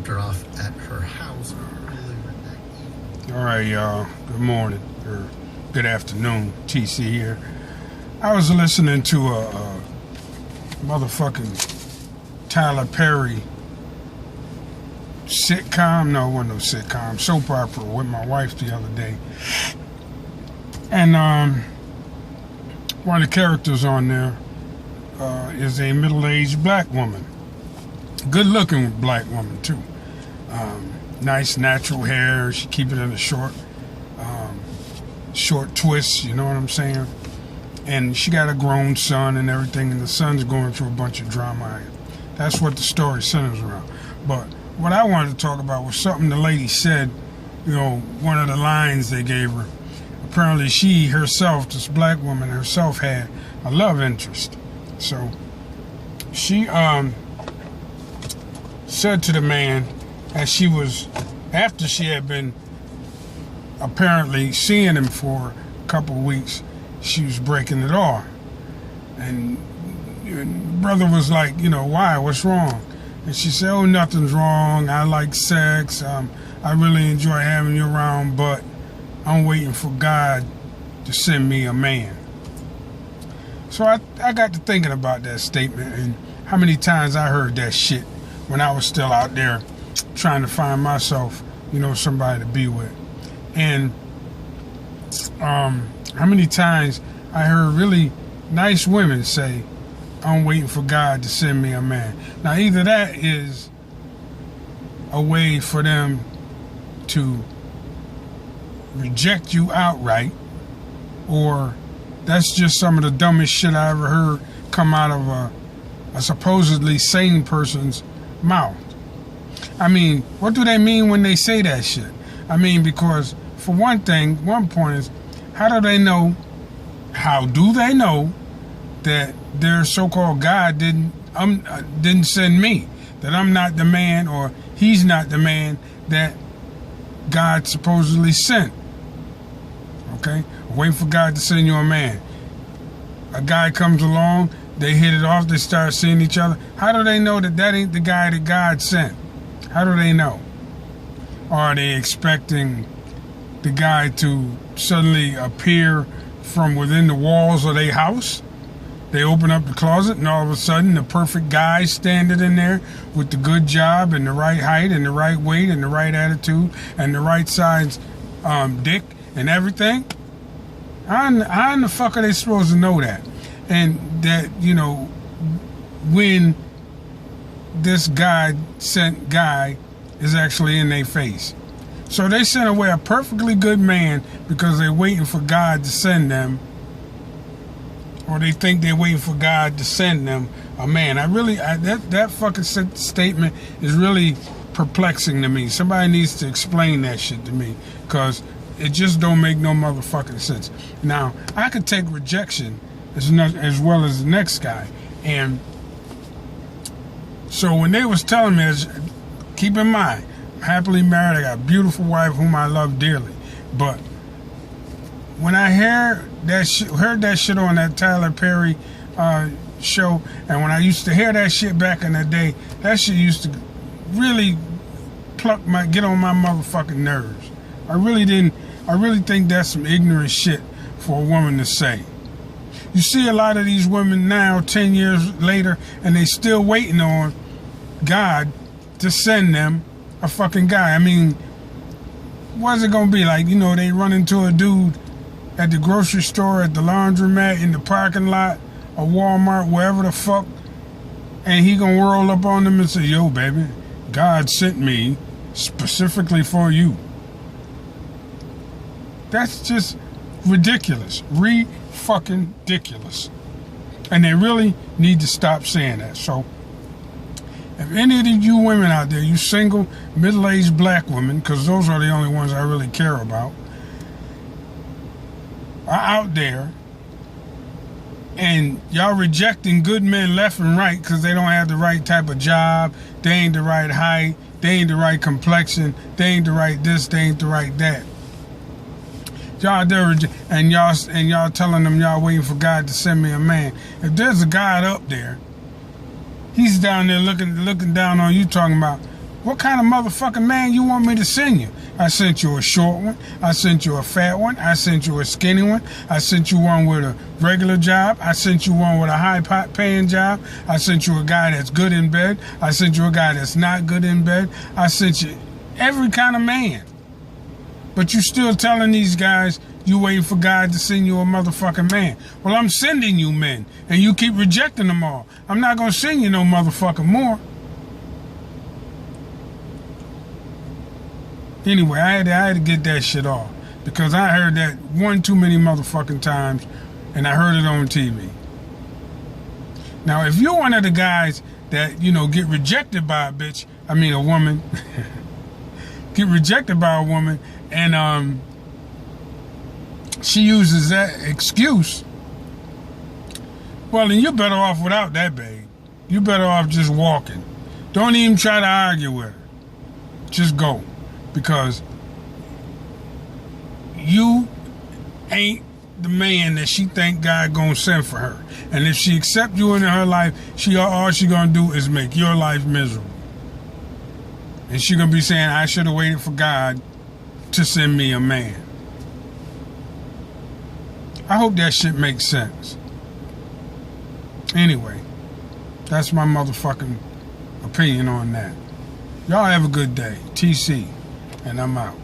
dropped her off at her house earlier that evening. All right, y'all. Good morning or good afternoon. TC here. I was listening to a motherfucking Tyler Perry sitcom. No, it wasn't no sitcom. Soap opera with my wife the other day. And one of the characters on there is a middle-aged black woman. Good-looking black woman, too. Nice natural hair. She keep it in a short twist, you know what I'm saying? And she got a grown son and everything, and the son's going through a bunch of drama. That's what the story centers around. But what I wanted to talk about was something the lady said, you know, one of the lines they gave her. Apparently she herself, this black woman herself, had a love interest. So she said to the man, as she was, after she had been apparently seeing him for a couple of weeks, she was breaking it off. And the brother was like, you know, why? What's wrong? And she said, oh, nothing's wrong. I like sex. I really enjoy having you around, but I'm waiting for God to send me a man. So I got to thinking about that statement and how many times I heard that shit when I was still out there trying to find myself, you know, somebody to be with. And how many times I heard really nice women say, I'm waiting for God to send me a man. Now, either that is a way for them to reject you outright, or that's just some of the dumbest shit I ever heard come out of a supposedly sane person's mouth. I mean, what do they mean when they say that shit? I mean, because for one thing, one point is, how do they know that their so-called God didn't send me, that I'm not the man, or he's not the man that God supposedly sent? Okay? Wait for God to send you a man. A guy comes along, they hit it off, they start seeing each other. How do they know that that ain't the guy that God sent? How do they know? Or are they expecting the guy to suddenly appear from within the walls of their house? They open up the closet and all of a sudden the perfect guy standing in there with the good job and the right height and the right weight and the right attitude and the right size dick and everything. How in the fuck are they supposed to know that? And that, you know, when this God sent guy is actually in their face. So they sent away a perfectly good man because they're waiting for God to send them, or they think they're waiting for God to send them a man. That fucking statement is really perplexing to me. Somebody needs to explain that shit to me, because it just don't make no motherfucking sense. Now, I could take rejection as well as the next guy. And so when they was telling me, keep in mind, I'm happily married, I got a beautiful wife whom I love dearly. But when I heard that shit on that Tyler Perry show, and when I used to hear that shit back in the day, that shit used to really get on my motherfucking nerves. I really think that's some ignorant shit for a woman to say. You see a lot of these women now, 10 years later, and they still waiting on God to send them a fucking guy. I mean, what's it gonna be like? You know, they run into a dude at the grocery store, at the laundromat, in the parking lot, or Walmart, wherever the fuck, and he gonna roll up on them and say, yo, baby, God sent me specifically for you. That's just ridiculous. Fucking ridiculous. And they really need to stop saying that. So, if any of you women out there, you single, middle-aged black women, because those are the only ones I really care about, are out there, and y'all rejecting good men left and right because they don't have the right type of job, they ain't the right height, they ain't the right complexion, they ain't the right this, they ain't the right that. Y'all there, and y'all telling them y'all waiting for God to send me a man. If there's a God up there, he's down there looking down on you, talking about, What kind of motherfucking man you want me to send you? I sent you a short one. I sent you a fat one. I sent you a skinny one. I sent you one with a regular job. I sent you one with a high-paying job. I sent you a guy that's good in bed. I sent you a guy that's not good in bed. I sent you every kind of man. But you still telling these guys you waiting for God to send you a motherfucking man. Well, I'm sending you men, and you keep rejecting them all. I'm not going to send you no motherfucking more. Anyway, I had to get that shit off because I heard that one too many motherfucking times, and I heard it on TV. Now, if you're one of the guys that, you know, get rejected by a bitch, I mean a woman, get rejected by a woman, and she uses that excuse, well, then you're better off without that, babe. You're better off just walking. Don't even try to argue with her. Just go. Because you ain't the man that she think God gonna send for her. And if she accept you into her life, all she gonna do is make your life miserable. And she gonna be saying, I should have waited for God to send me a man. I hope that shit makes sense. Anyway, that's my motherfucking opinion on that. Y'all have a good day. TC. And I'm out.